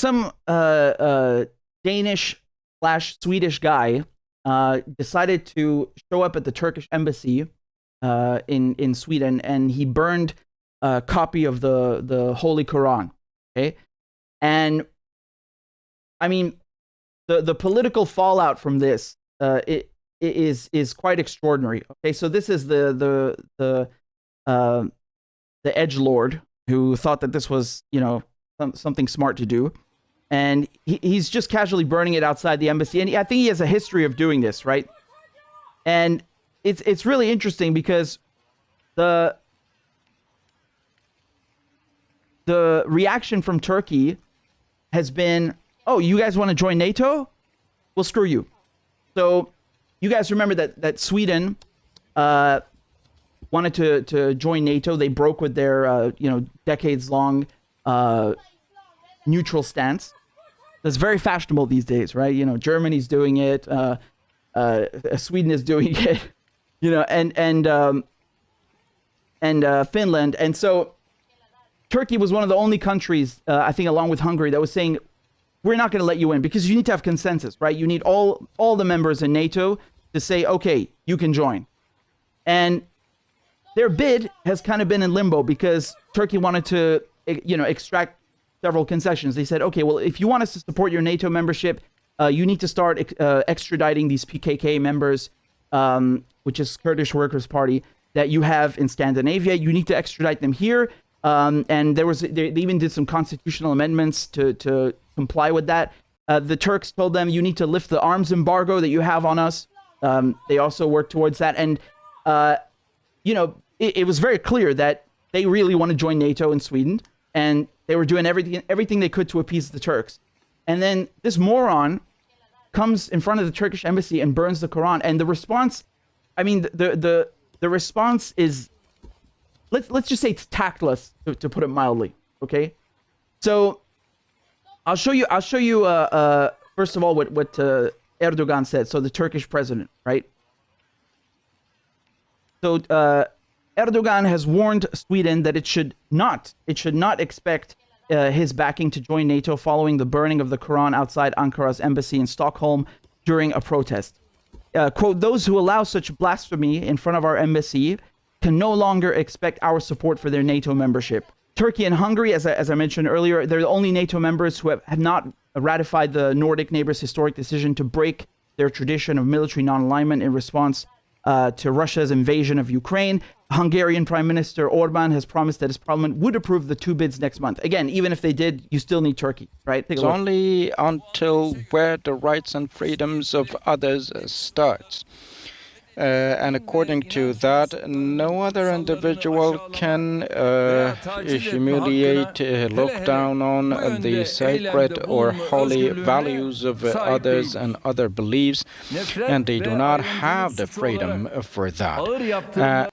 some Danish/Swedish guy decided to show up at the Turkish embassy in Sweden, and he burned a copy of the Holy Quran. Okay, and I mean, the political fallout from this it is quite extraordinary. Okay, so this is the edgelord who thought that this was, you know, something smart to do, and he's just casually burning it outside the embassy. And I think he has a history of doing this, right? And it's really interesting because the reaction from Turkey has been, oh, you guys want to join NATO? Well, screw you. So you guys remember that Sweden wanted to join NATO. They broke with their decades-long neutral stance. That's very fashionable these days, right? You know, Germany's doing it. Sweden is doing it. You know, and Finland. And so Turkey was one of the only countries, I think, along with Hungary, that was saying, we're not going to let you in, because you need to have consensus, right? You need all the members in NATO to say, okay, you can join. And their bid has kind of been in limbo because Turkey wanted to, you know, extract several concessions. They said, okay, well, if you want us to support your NATO membership, you need to start extraditing these PKK members, which is Kurdish Workers' Party, that you have in Scandinavia. You need to extradite them here. And they even did some constitutional amendments to comply with that. The Turks told them, you need to lift the arms embargo that you have on us. They also worked towards that. And, you know, it was very clear that they really want to join NATO in Sweden. And they were doing everything they could to appease the Turks. And then this moron comes in front of the Turkish embassy and burns the Quran. And the response, I mean, the response is, let's just say it's tactless, to put it mildly. Okay, so I'll show you first of all what Erdogan said. So the Turkish president, right? So Erdogan has warned Sweden that it should not expect his backing to join NATO following the burning of the Quran outside Ankara's embassy in Stockholm during a protest. Quote, those who allow such blasphemy in front of our embassy can no longer expect our support for their NATO membership. Turkey and Hungary, as I mentioned earlier, they're the only NATO members who have not ratified the Nordic neighbors' historic decision to break their tradition of military non-alignment in response to Russia's invasion of Ukraine. Hungarian Prime Minister Orban has promised that his parliament would approve the two bids next month. Again, even if they did, you still need Turkey, right? It's only until where the rights and freedoms of others starts. And according to that, no other individual can humiliate, look down on the sacred or holy values of others and other beliefs, and they do not have the freedom for that.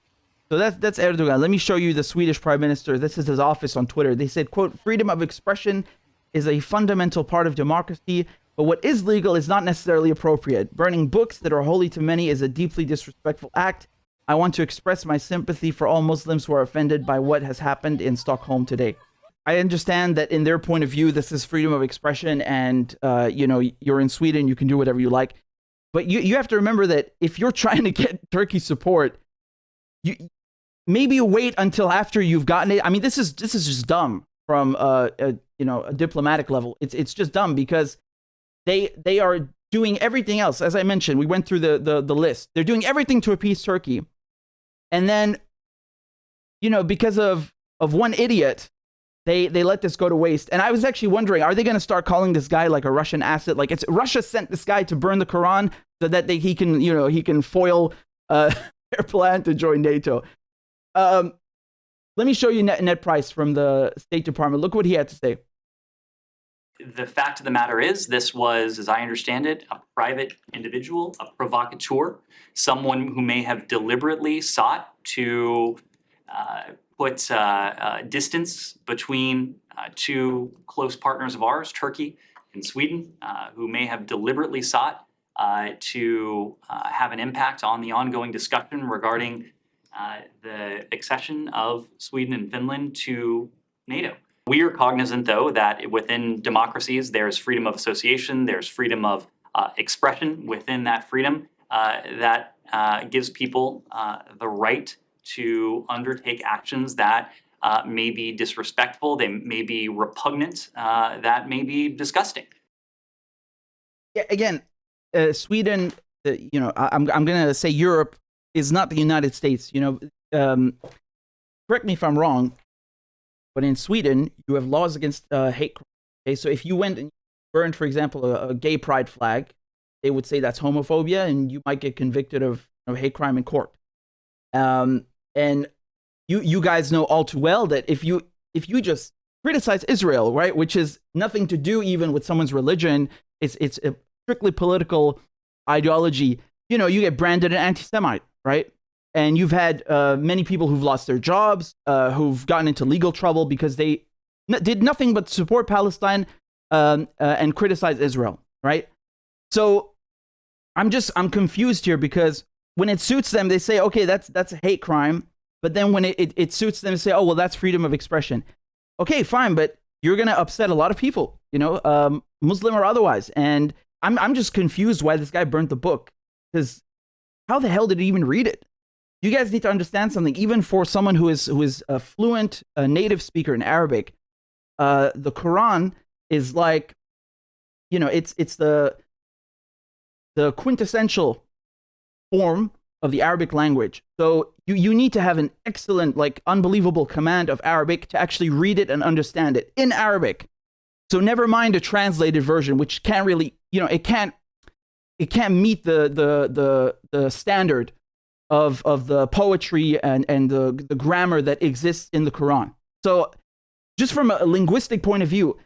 So that's Erdogan. Let me show you the Swedish Prime Minister. This is his office on Twitter. They said, quote, freedom of expression is a fundamental part of democracy, but what is legal is not necessarily appropriate. Burning books that are holy to many is a deeply disrespectful act. I want to express my sympathy for all Muslims who are offended by what has happened in Stockholm today. I understand that in their point of view, this is freedom of expression, and you know, you're in Sweden, you can do whatever you like. But you have to remember that if you're trying to get Turkey support, maybe you wait until after you've gotten it. I mean, this is just dumb from a diplomatic level. It's just dumb because they are doing everything else. As I mentioned, we went through the list. They're doing everything to appease Turkey, and then, you know, because of one idiot, they let this go to waste. And I was actually wondering, are they going to start calling this guy like a Russian asset? Like, it's Russia sent this guy to burn the Quran so that he can foil their plan to join NATO. Let me show you net price from the State Department. Look what he had to say. The fact of the matter is, this was, as I understand it, a private individual, a provocateur, someone who may have deliberately sought to put distance between two close partners of ours, Turkey and Sweden, who may have deliberately sought to have an impact on the ongoing discussion regarding the accession of Sweden and Finland to NATO. We are cognizant, though, that within democracies, there's freedom of association, there's freedom of expression within that freedom that gives people the right to undertake actions that may be disrespectful, they may be repugnant, that may be disgusting. Yeah, again, Sweden, I'm going to say Europe is not the United States. Correct me if I'm wrong, but in Sweden, you have laws against hate crime. Okay, so if you went and burned, for example, a gay pride flag, they would say that's homophobia, and you might get convicted of hate crime in court. And you guys know all too well that if you just criticize Israel, right, which is nothing to do even with someone's religion, it's a strictly political ideology, you get branded an anti-Semite, right? And you've had many people who've lost their jobs, who've gotten into legal trouble because they did nothing but support Palestine and criticize Israel, right? So I'm confused here, because when it suits them, they say, okay, that's a hate crime. But then when it suits them to say, oh, well, that's freedom of expression. Okay, fine, but you're going to upset a lot of people, Muslim or otherwise. And I'm just confused why this guy burnt the book, because how the hell did he even read it? You guys need to understand something. Even for someone who is a fluent native speaker in Arabic, the Quran is like, it's the quintessential form of the Arabic language. So you need to have an excellent, like unbelievable command of Arabic to actually read it and understand it in Arabic. So never mind a translated version, which can't really, it can't meet the standard of the poetry and the grammar that exists in the Quran. So just from a linguistic point of view,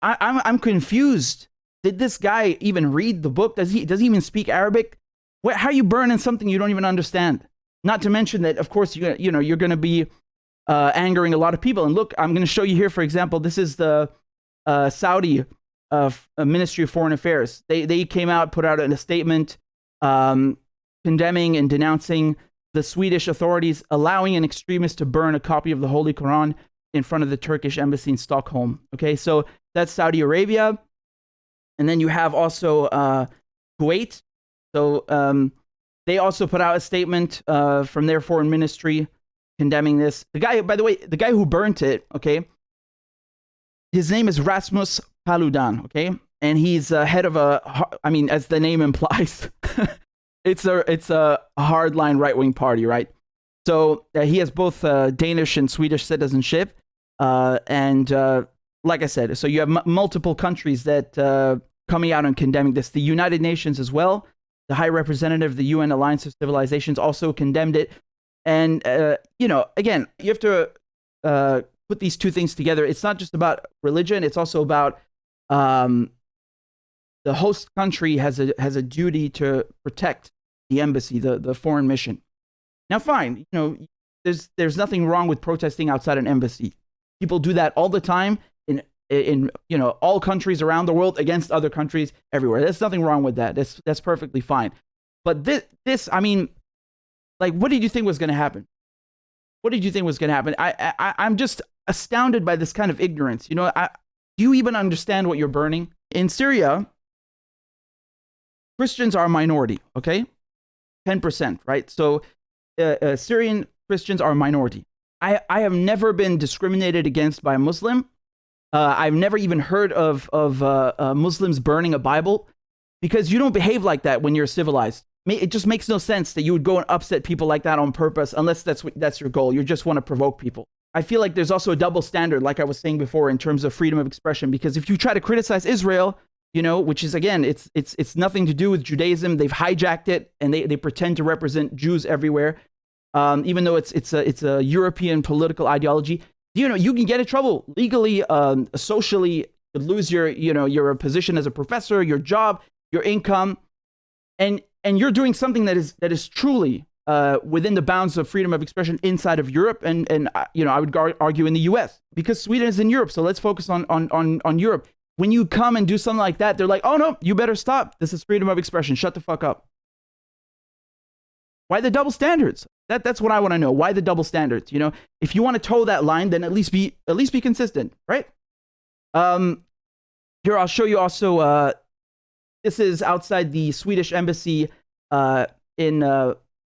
I'm confused. Did this guy even read the book? Does he even speak Arabic? How are you burning something you don't even understand? Not to mention that, of course, you're going to be angering a lot of people. And look, I'm going to show you here, for example, this is the Saudi Ministry of Foreign Affairs. They came out, put out a statement condemning and denouncing the Swedish authorities allowing an extremist to burn a copy of the Holy Quran in front of the Turkish embassy in Stockholm. Okay, so that's Saudi Arabia. And then you have also Kuwait. So they also put out a statement from their foreign ministry condemning this. The guy, by the way, the guy who burnt it, okay, his name is Rasmus Paludan, okay? And he's head of as the name implies, it's a hardline right-wing party, right? So he has both Danish and Swedish citizenship. And like I said, so you have multiple countries that coming out and condemning this. The United Nations as well. The High Representative of the UN Alliance of Civilizations also condemned it. And, again, you have to put these two things together. It's not just about religion. It's also about the host country has a duty to protect the embassy, the foreign mission. Now, fine, there's nothing wrong with protesting outside an embassy. People do that all the time in all countries around the world against other countries everywhere. There's nothing wrong with that. That's perfectly fine. But this, what did you think was going to happen? What did you think was going to happen? I'm just astounded by this kind of ignorance. Do you even understand what you're burning? In Syria, Christians are a minority, okay? 10%, right? So Syrian Christians are a minority. I have never been discriminated against by a Muslim. I've never even heard of Muslims burning a Bible, because you don't behave like that when you're civilized. It just makes no sense that you would go and upset people like that on purpose, unless that's your goal. You just want to provoke people. I feel like there's also a double standard, like I was saying before, in terms of freedom of expression, because if you try to criticize Israel, which is, again, it's nothing to do with Judaism. They've hijacked it, and they pretend to represent Jews everywhere, even though it's a European political ideology. You can get in trouble legally, socially. You could lose your position as a professor, your job, your income, and you're doing something that is truly within the bounds of freedom of expression inside of Europe, and I would argue in the U.S., because Sweden is in Europe. So let's focus on Europe. When you come and do something like that, they're like, "Oh no, you better stop. This is freedom of expression. Shut the fuck up." the double standards? That's what I want to know. Why the double standards? You know, if you want to toe that line, then at least be consistent, right? Here I'll show you also. This is outside the Swedish embassy in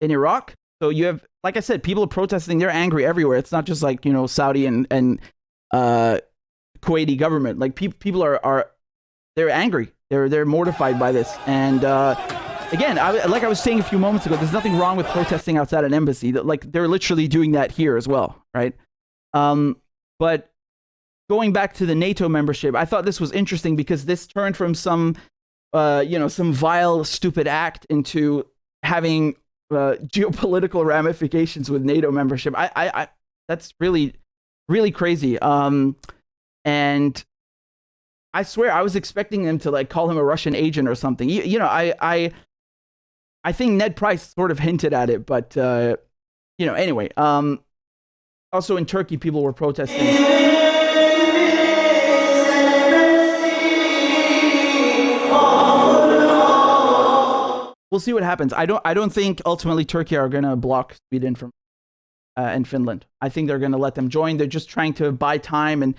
Iraq. So you have, like I said, people are protesting. They're angry everywhere. It's not just like, you know, Saudi and Kuwaiti government. Like people are they're angry. They're mortified by this. And again, like I was saying a few moments ago, there's nothing wrong with protesting outside an embassy. Like they're literally doing that here as well, right? But going back to the NATO membership, I thought this was interesting because this turned from some vile, stupid act into having geopolitical ramifications with NATO membership. I that's really, really crazy. And I swear I was expecting them to like call him a Russian agent or something. You know, I think Ned Price sort of hinted at it, but anyway. Also in Turkey, people were protesting. We'll see what happens. I don't think ultimately Turkey are going to block Sweden from and Finland. I think they're going to let them join. They're just trying to buy time and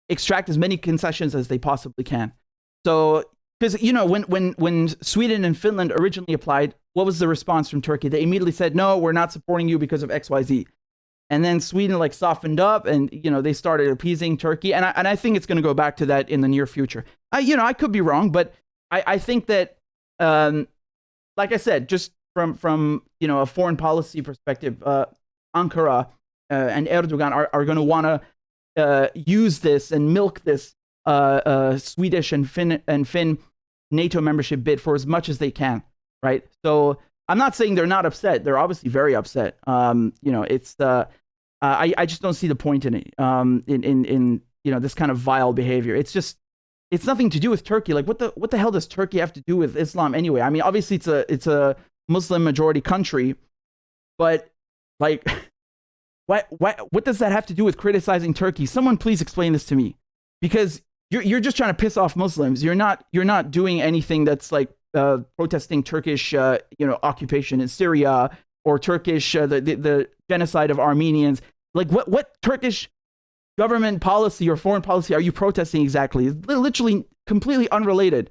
extract as many concessions as they possibly can. So, because when Sweden and Finland originally applied, what was the response from Turkey? They immediately said, "No, we're not supporting you because of XYZ." And then Sweden like softened up, and they started appeasing Turkey, and I think it's going to go back to that in the near future. I could be wrong, but I think that, like I said, just from a foreign policy perspective, Ankara and Erdogan are going to want to use this and milk this Swedish and Finn NATO membership bid for as much as they can, right? So I'm not saying they're not upset. They're obviously very upset. It's I just don't see the point in it. In this kind of vile behavior. It's nothing to do with Turkey. Like what the hell does Turkey have to do with Islam anyway? I mean, obviously it's a Muslim majority country, but like what does that have to do with criticizing Turkey? Someone please explain this to me, because you're just trying to piss off Muslims. You're not doing anything that's like protesting Turkish occupation in Syria or Turkish the genocide of Armenians. Like what Turkish government policy or foreign policy are you protesting exactly? It's literally completely unrelated.